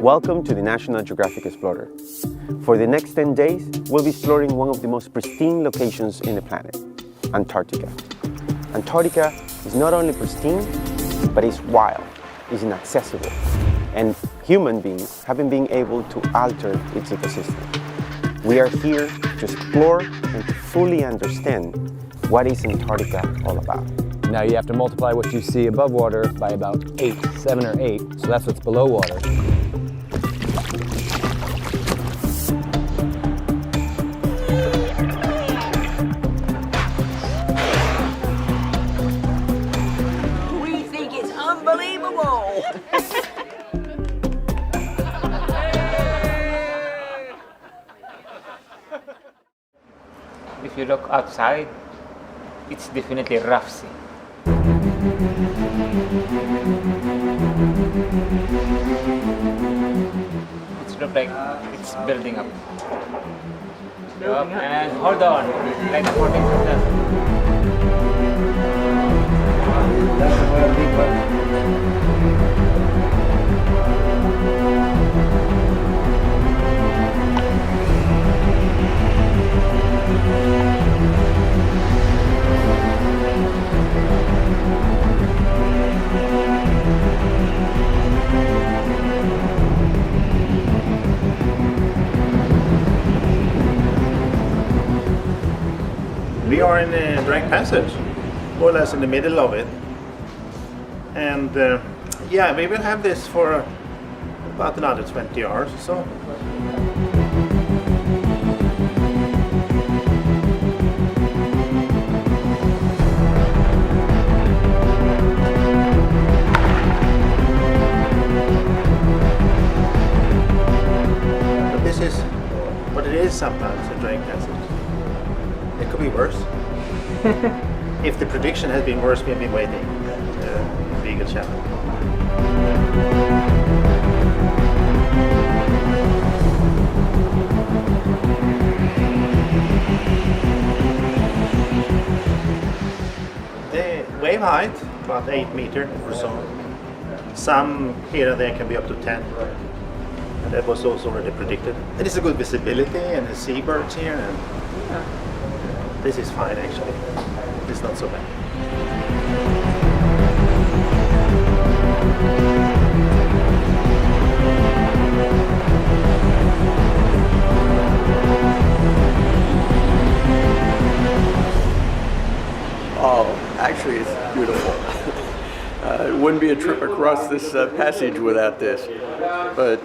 Welcome to the National Geographic Explorer. For the next 10 days, we'll be exploring one of the most pristine locations in the planet, Antarctica. Antarctica is not only pristine, but it's wild, it's inaccessible, and human beings haven't been able to alter its ecosystem. We are here to explore and to fully understand what is Antarctica all about. Now you have to multiply what you see above water by about 7 or 8, so that's what's below water. We think it's unbelievable! If you look outside, it's definitely rough sea. It looks like it's building up. And hold on, like 14 We are in the Drake Passage, more or less in the middle of it. And yeah, we will have this for about another 20 hours or so. But this is what it is sometimes, the Drake Passage. It could be worse. If the prediction has been worse, we've been waiting. Legal channel. The wave height, about 8 meters or so. Some here and there can be up to 10. And that was also already predicted. And it's a good visibility and the seabirds here. And this is fine actually. It's not so bad. Oh, actually it's beautiful. It wouldn't be a trip across this passage without this. But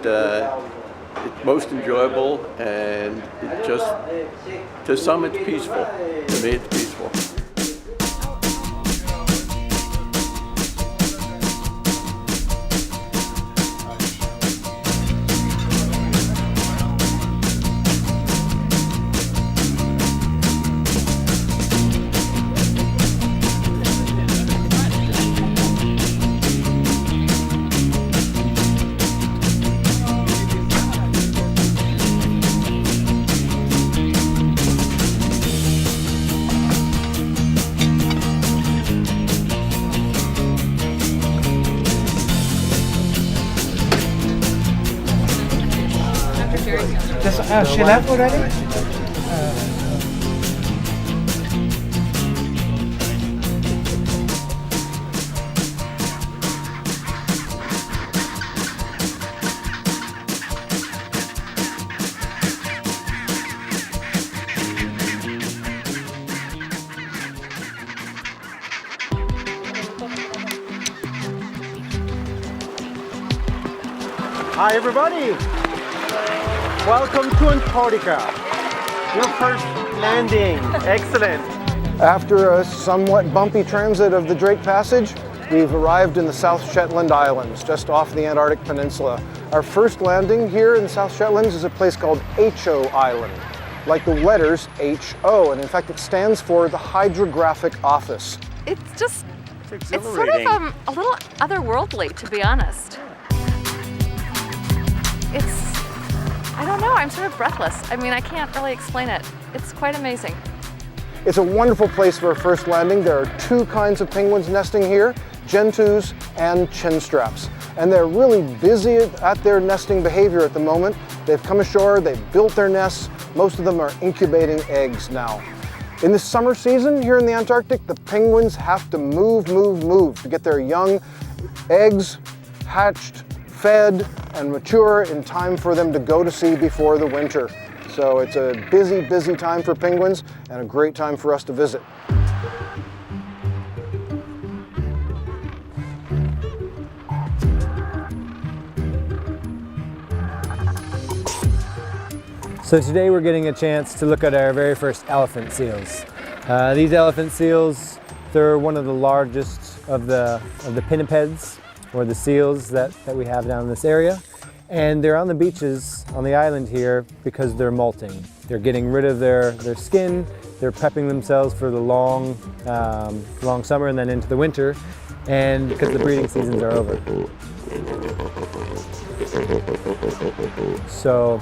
it's most enjoyable, and it just, to some it's peaceful. To me it's peaceful. She left already? Hi everybody! Welcome to Antarctica, your first landing. Excellent. After a somewhat bumpy transit of the Drake Passage, we've arrived in the South Shetland Islands, just off the Antarctic Peninsula. Our first landing here in the South Shetlands is a place called Ho Island, like the letters H-O, and in fact it stands for the Hydrographic Office. It's sort of a little otherworldly, to be honest. I don't know, I'm sort of breathless. I mean, I can't really explain it. It's quite amazing. It's a wonderful place for a first landing. There are two kinds of penguins nesting here, gentoos and chinstraps. and they're really busy at their nesting behavior at the moment. They've come ashore, they've built their nests. Most of them are incubating eggs now. In the summer season here in the Antarctic, the penguins have to move to get their young eggs hatched, fed, and mature in time for them to go to sea before the winter. So it's a busy time for penguins and a great time for us to visit. So today we're getting a chance to look at our very first elephant seals. These elephant seals, they're one of the largest of the pinnipeds, or the seals that we have down in this area. And they're on the beaches on the island here because they're molting. They're getting rid of their skin, they're prepping themselves for the long summer and then into the winter, and because the breeding seasons are over. So,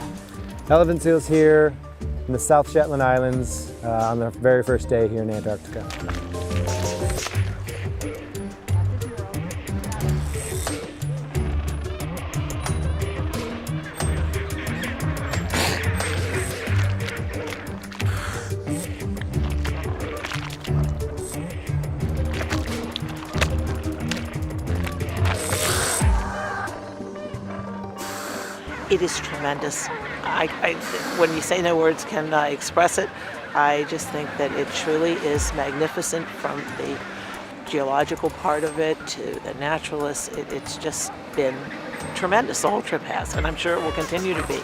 elephant seals here in the South Shetland Islands on the very first day here in Antarctica. It is tremendous. When you say no words can express it, I just think that it truly is magnificent, from the geological part of it to the naturalists. It's just been tremendous. The whole trip has, and I'm sure it will continue to be.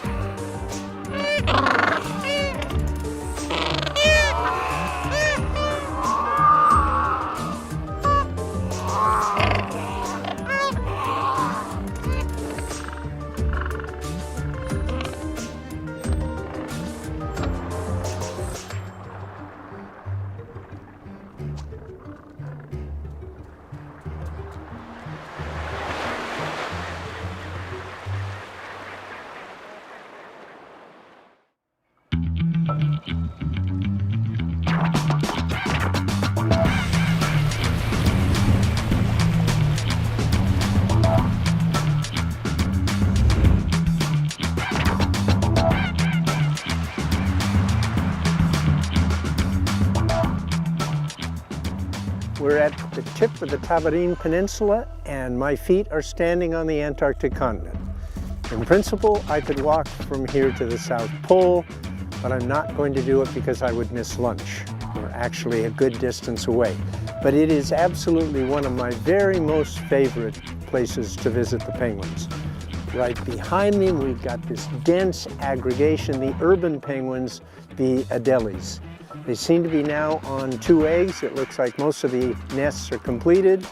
We're at the tip of the Tabarine Peninsula, and my feet are standing on the Antarctic continent. In principle, I could walk from here to the South Pole, but I'm not going to do it because I would miss lunch. We're actually a good distance away. But it is absolutely one of my very most favorite places to visit the penguins. Right behind me, we've got this dense aggregation, the urban penguins, the Adelies. They seem to be now on 2 eggs. It looks like most of the nests are completed.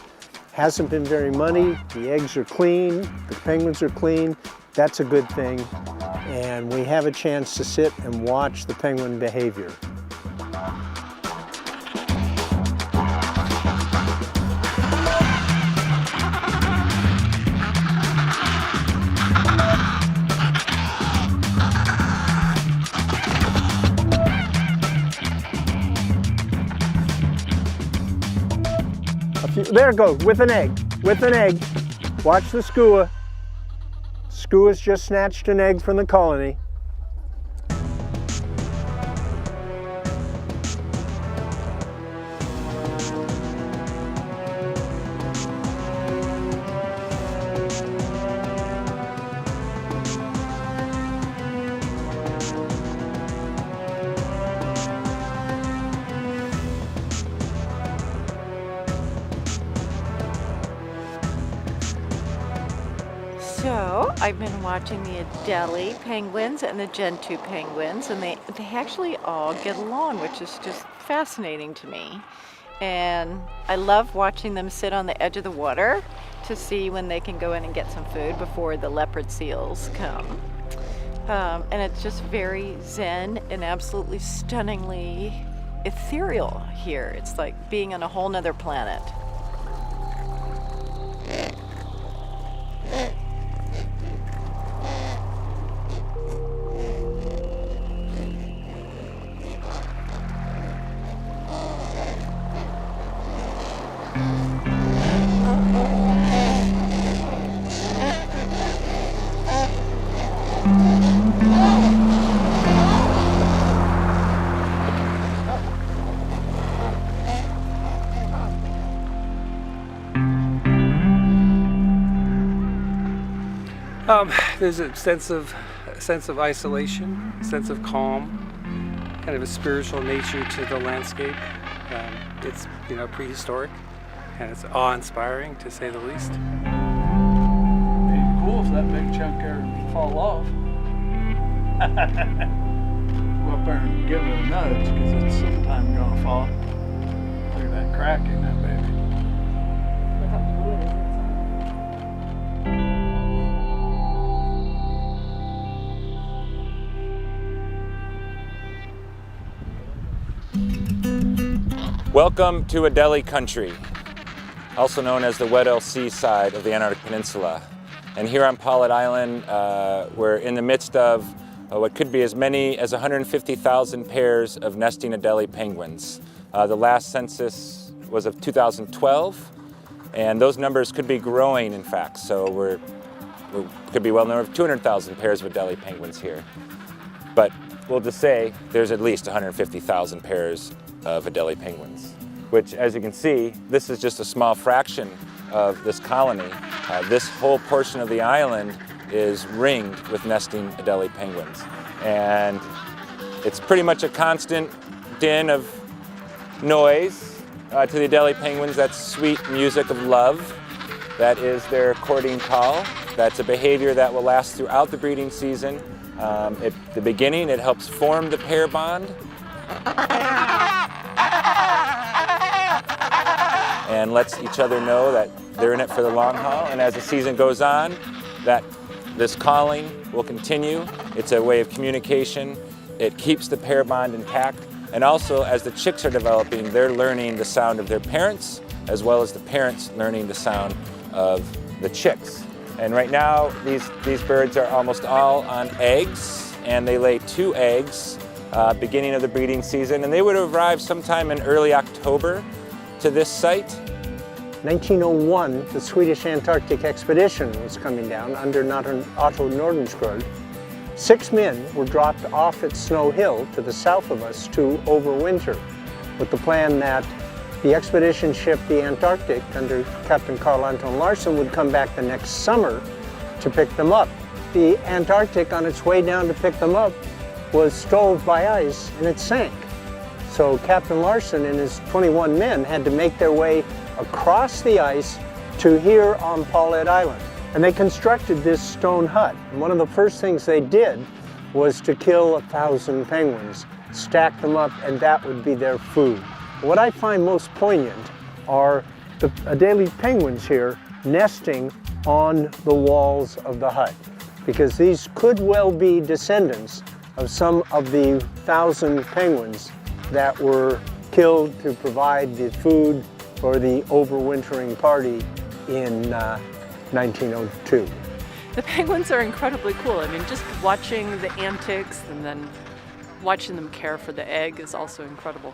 Hasn't been very muddy. The eggs are clean. The penguins are clean. That's a good thing. And we have a chance to sit and watch the penguin behavior. There it goes, with an egg, Watch the skua. Skua's just snatched an egg from the colony. So I've been watching the Adelie penguins and the Gentoo penguins, and they actually all get along, which is just fascinating to me. And I love watching them sit on the edge of the water to see when they can go in and get some food before the leopard seals come. And it's just very zen and absolutely stunningly ethereal here. It's like being on a whole nother planet. There's a sense of isolation, a sense of calm, kind of a spiritual nature to the landscape. It's prehistoric, and it's awe-inspiring to say the least. It'd be cool if that big chunk there would fall off. Go up there and give it a nudge because it's sometime gonna fall. Look at that crack in that baby. Look how blue it is inside. Welcome to Adelie Country, also known as the Weddell Sea side of the Antarctic Peninsula. And here on Paulet Island, we're in the midst of what could be as many as 150,000 pairs of nesting Adelie penguins. The last census was of 2012, and those numbers could be growing, in fact. So we could be well over 200,000 pairs of Adelie penguins here. But we'll just say there's at least 150,000 pairs of Adelie penguins, which, as you can see, this is just a small fraction of this colony. This whole portion of the island is ringed with nesting Adelie penguins. And it's pretty much a constant din of noise to the Adelie penguins. That's sweet music of love. That is their courting call. That's a behavior that will last throughout the breeding season. At the beginning, it helps form the pair bond. And lets each other know that they're in it for the long haul. And as the season goes on, this calling will continue. It's a way of communication. It keeps the pair bond intact. And also, as the chicks are developing, they're learning the sound of their parents, as well as the parents learning the sound of the chicks. And right now, these birds are almost all on eggs, and they lay 2 eggs beginning of the breeding season. And they would arrive sometime in early October to this site. 1901, the Swedish Antarctic expedition was coming down under Otto Nordenskjöld. 6 men were dropped off at Snow Hill to the south of us to overwinter, with the plan that the expedition ship, the Antarctic, under Captain Carl Anton Larsen, would come back the next summer to pick them up. The Antarctic, on its way down to pick them up, was stove by ice and it sank. So Captain Larsen and his 21 men had to make their way across the ice to here on Paulet Island. And they constructed this stone hut. And one of the first things they did was to kill 1,000 penguins, stack them up, and that would be their food. What I find most poignant are the Adelie penguins here nesting on the walls of the hut, because these could well be descendants of some of the 1,000 penguins that were killed to provide the food for the overwintering party in 1902. The penguins are incredibly cool. I mean, just watching the antics and then watching them care for the egg is also incredible.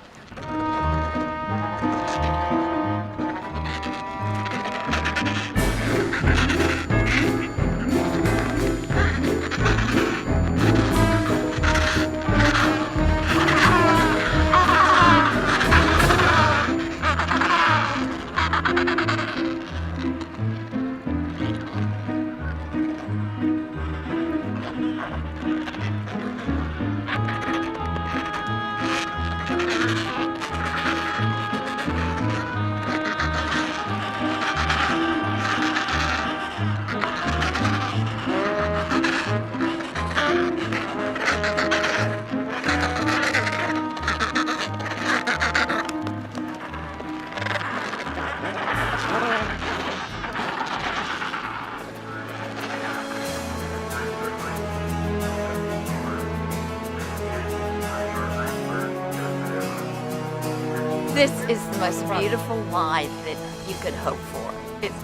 This is the most beautiful life that you could hope for.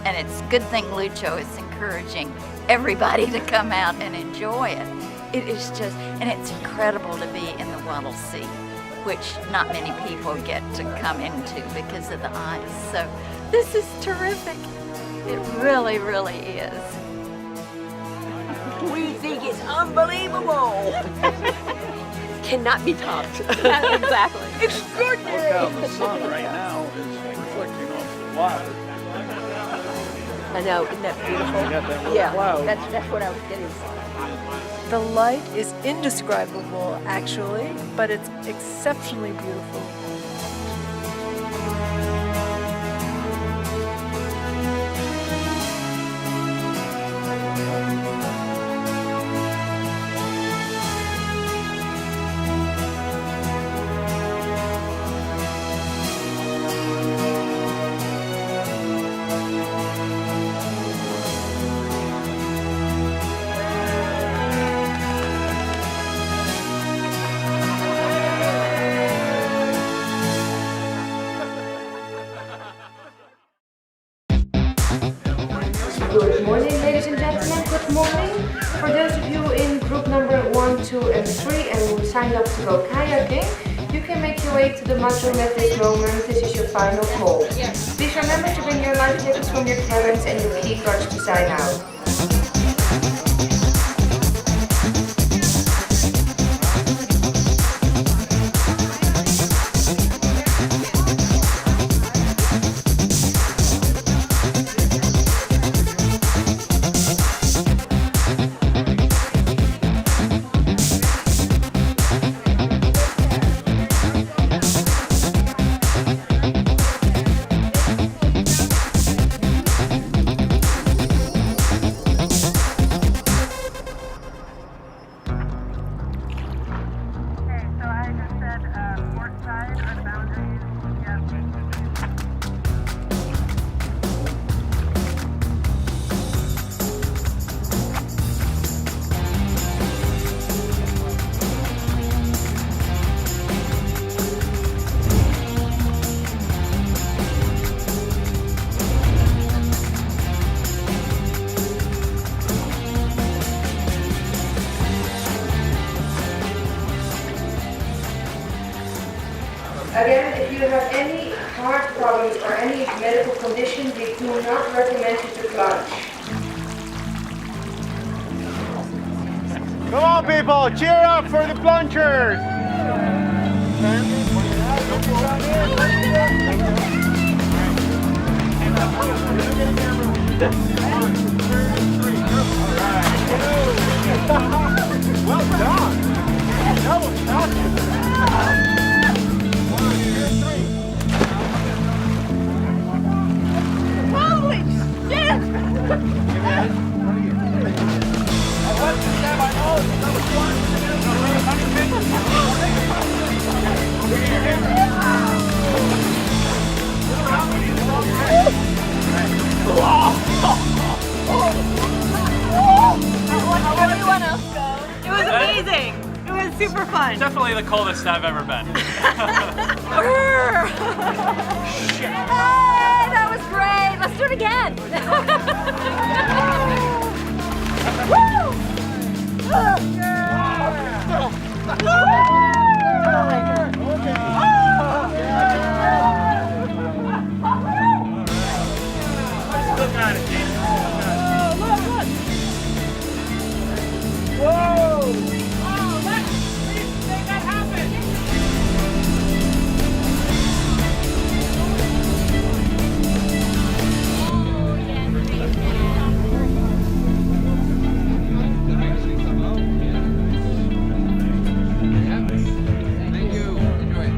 And it's a good thing Lucho is encouraging everybody to come out and enjoy it. It is just, and it's incredible to be in the Weddell Sea, which not many people get to come into because of the ice. So this is terrific. It really, really is. We think it's unbelievable. Cannot be topped. Exactly. Extraordinary. Look how the sun right now is reflecting off the water. I know, isn't that beautiful? You got that little Yeah, cloud. that's what I was getting. The light is indescribable, actually, but it's exceptionally beautiful. Good morning, ladies and gentlemen. Good morning. For those of you in group number 1, 2, and 3 and who signed up to go kayaking, you can make your way to the mudroom at this moment. This is your final call. Please remember to bring your life jackets from your cabins and your key cards to sign out. Again, if you have any heart problems or any medical condition, we do not recommend you to plunge. Come on, people, cheer up for the plungers! Well done! That was awesome! Holy shit! It was amazing. It was super fun. Definitely the coldest I've ever been. Hey, that was great. Let's do it again. Look at it, Jason. Whoa! Oh, let's make that happen. Thank you. Enjoy it.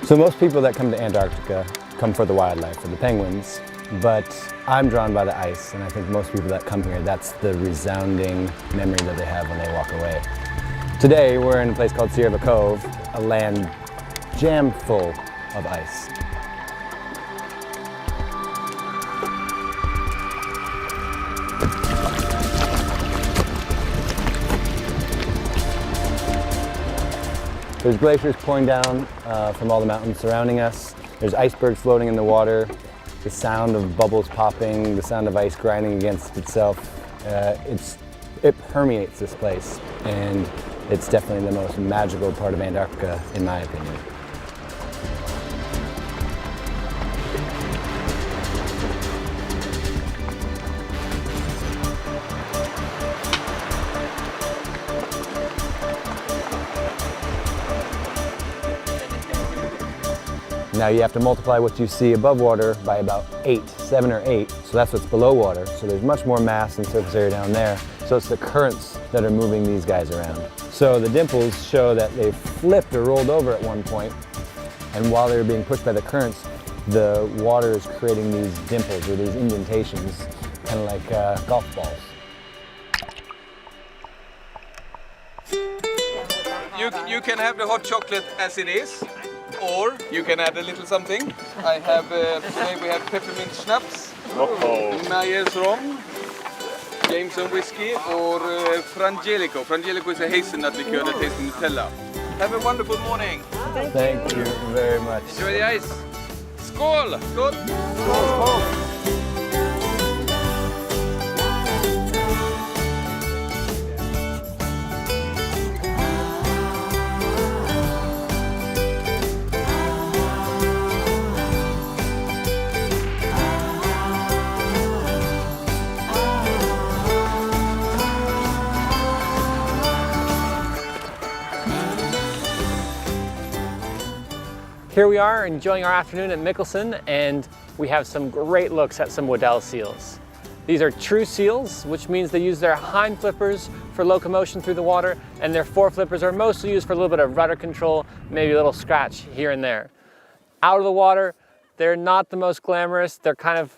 So most people that come to Antarctica come for the wildlife, for the penguins, but I'm drawn by the ice, and I think most people that come here, that's the resounding memory that they have when they walk away. Today, we're in a place called Sierra Cove, a land jammed full of ice. There's glaciers pouring down from all the mountains surrounding us. There's icebergs floating in the water. The sound of bubbles popping, the sound of ice grinding against itself. It permeates this place, and it's definitely the most magical part of Antarctica, in my opinion. Now you have to multiply what you see above water by about 7 or 8, so that's what's below water. So there's much more mass and surface area down there. So it's the currents that are moving these guys around. So the dimples show that they flipped or rolled over at one point, and while they were being pushed by the currents, the water is creating these dimples or these indentations, kind of like golf balls. You can have the hot chocolate as it is, or you can add a little something. I have, today we have peppermint schnapps, Myers rom, Jameson whiskey, or Frangelico. Frangelico is a hazelnut liqueur that tastes Nutella. Have a wonderful morning. Thank you very much. Enjoy the ice. Skål! Skål! Skål! Here we are enjoying our afternoon at Mikkelsen, and we have some great looks at some Waddell seals. These are true seals, which means they use their hind flippers for locomotion through the water, and their fore flippers are mostly used for a little bit of rudder control, maybe a little scratch here and there. Out of the water, they're not the most glamorous. They're kind of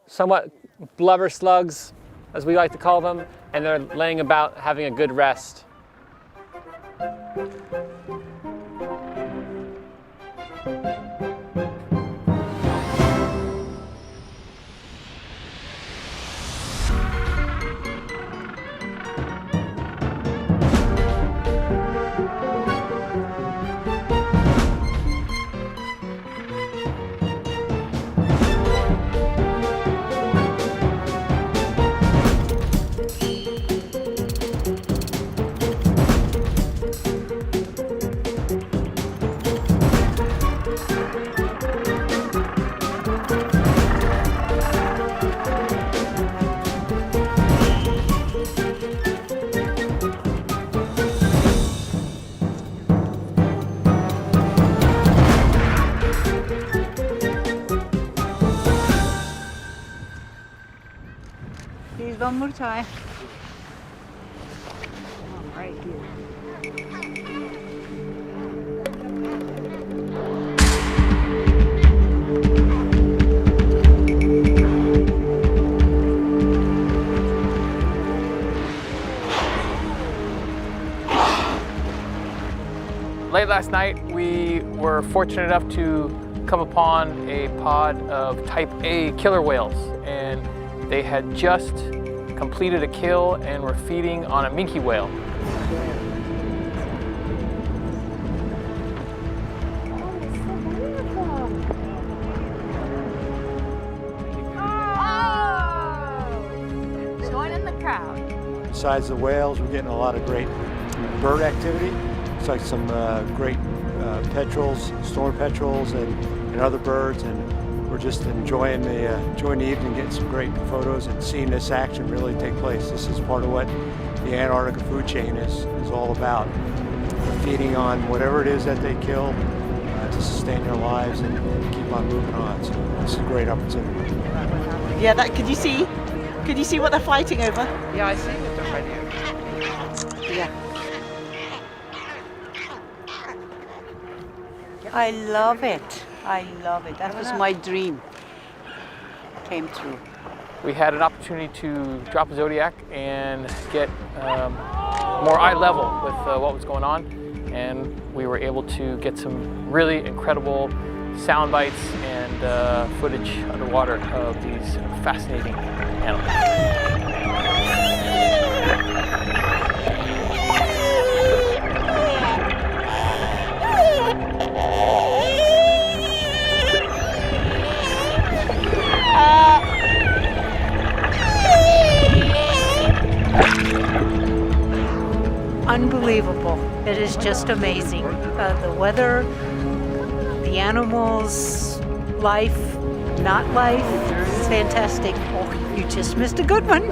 somewhat blubber slugs, as we like to call them, and they're laying about having a good rest. Please, one more time. Right here. Late last night, we were fortunate enough to come upon a pod of type A killer whales, and they had just completed a kill and were feeding on a minke whale. Oh! Join in the crowd. Besides the whales, we're getting a lot of great bird activity. It's like some great petrels, storm petrels, and other birds, and we're just enjoying the evening, getting some great photos and seeing this action really take place. This is part of what the Antarctica food chain is all about. They're feeding on whatever it is that they kill to sustain their lives and keep on moving on. So it's a great opportunity. Yeah, could you see what they're fighting over? Yeah, I see what they're fighting over. Yeah. I love it. I love it. That was my dream. Came true. We had an opportunity to drop a Zodiac and get more eye level with what was going on, and we were able to get some really incredible sound bites and footage underwater of these fascinating animals. Unbelievable. It is just amazing. The weather, the animals, life, not life. It's fantastic. Oh, you just missed a good one.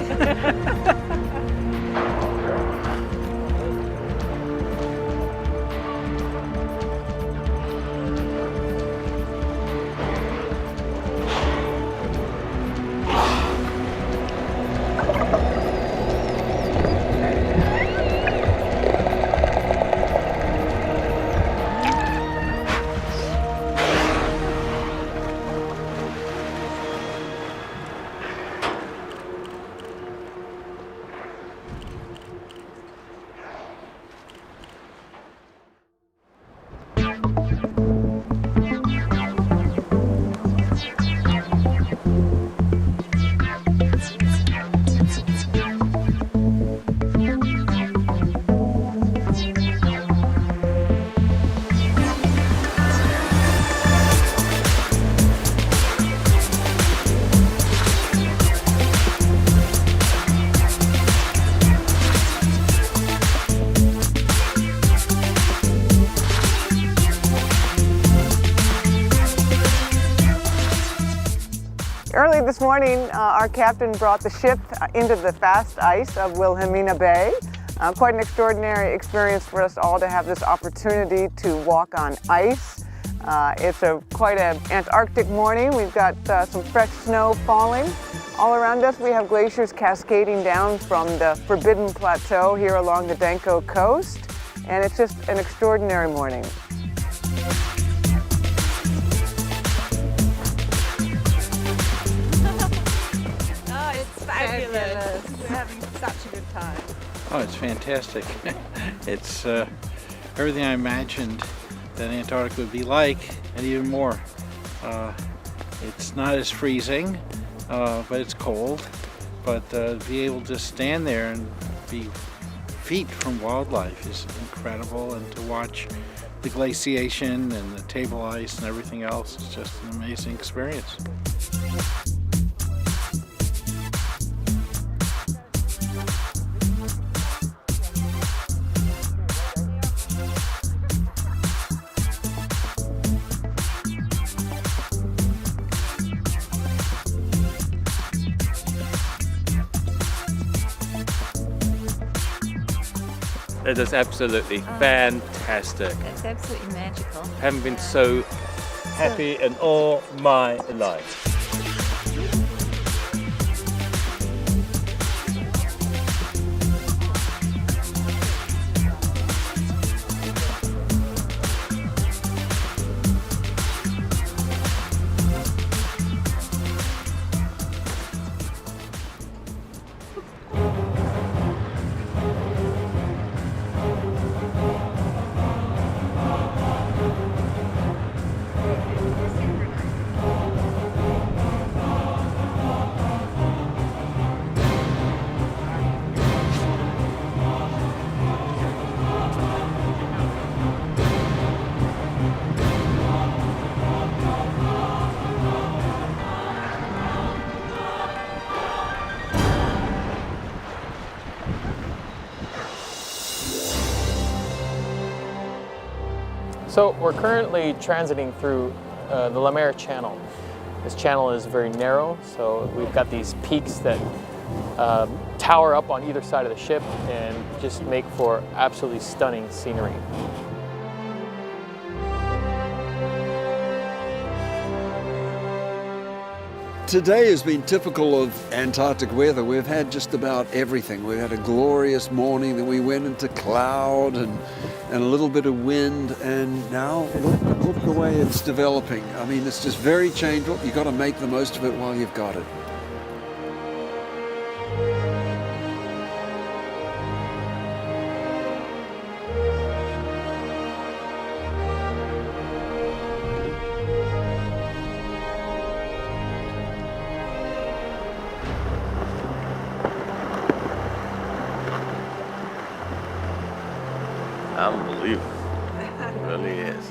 Early this morning, our captain brought the ship into the fast ice of Wilhelmina Bay. Quite an extraordinary experience for us all to have this opportunity to walk on ice. It's quite an Antarctic morning. We've got some fresh snow falling. All around us we have glaciers cascading down from the Forbidden Plateau here along the Danko coast. And it's just an extraordinary morning. Fabulous. We're having such a good time. Oh, it's fantastic. It's everything I imagined that Antarctica would be like, and even more. It's not as freezing, but it's cold. But be able to stand there and be feet from wildlife is incredible, and to watch the glaciation and the table ice and everything else is just an amazing experience. It is absolutely fantastic. It's absolutely magical. Haven't been so happy in all my life. So we're currently transiting through the Lemaire Channel. This channel is very narrow, so we've got these peaks that tower up on either side of the ship and just make for absolutely stunning scenery. Today has been typical of Antarctic weather. We've had just about everything. We've had a glorious morning, then we went into cloud and a little bit of wind, and now look the way it's developing. I mean, it's just very changeable. You've got to make the most of it while you've got it. Unbelievable. It really is.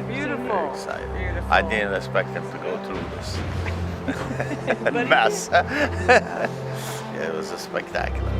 Beautiful. Very excited. Beautiful. I didn't expect them to go through this mess. Yeah, it was a spectacular.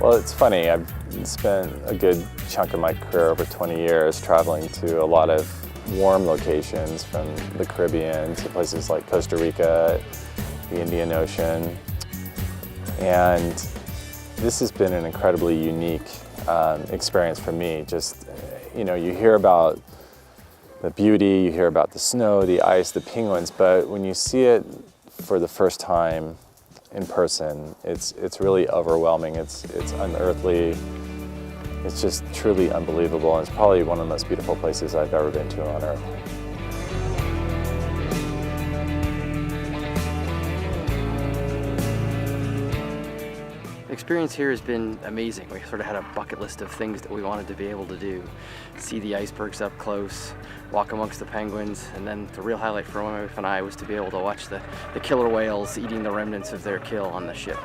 Well, it's funny. I've spent a good chunk of my career, over 20 years, traveling to a lot of warm locations, from the Caribbean to places like Costa Rica, the Indian Ocean. And this has been an incredibly unique experience for me. Just, you know, you hear about the beauty, you hear about the snow, the ice, the penguins, but when you see it for the first time in person, it's really overwhelming. It's unearthly. It's just truly unbelievable, and it's probably one of the most beautiful places I've ever been to on Earth. The experience here has been amazing. We sort of had a bucket list of things that we wanted to be able to do. See the icebergs up close, walk amongst the penguins, and then the real highlight for my wife and I was to be able to watch the killer whales eating the remnants of their kill on the ship.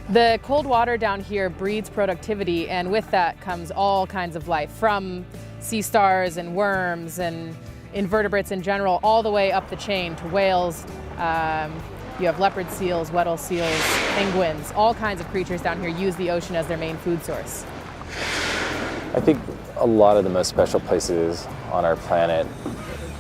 The cold water down here breeds productivity, and with that comes all kinds of life, from sea stars and worms and invertebrates in general, all the way up the chain to whales. You have leopard seals, Weddell seals, penguins, all kinds of creatures down here use the ocean as their main food source. I think a lot of the most special places on our planet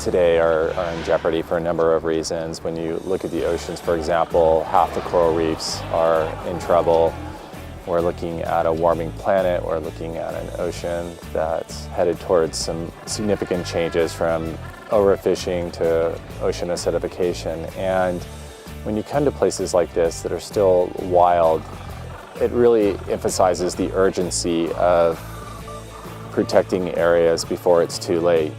today are in jeopardy for a number of reasons. When you look at the oceans, for example, half the coral reefs are in trouble. We're looking at a warming planet. We're looking at an ocean that's headed towards some significant changes, from overfishing to ocean acidification. And when you come to places like this that are still wild, it really emphasizes the urgency of protecting areas before it's too late.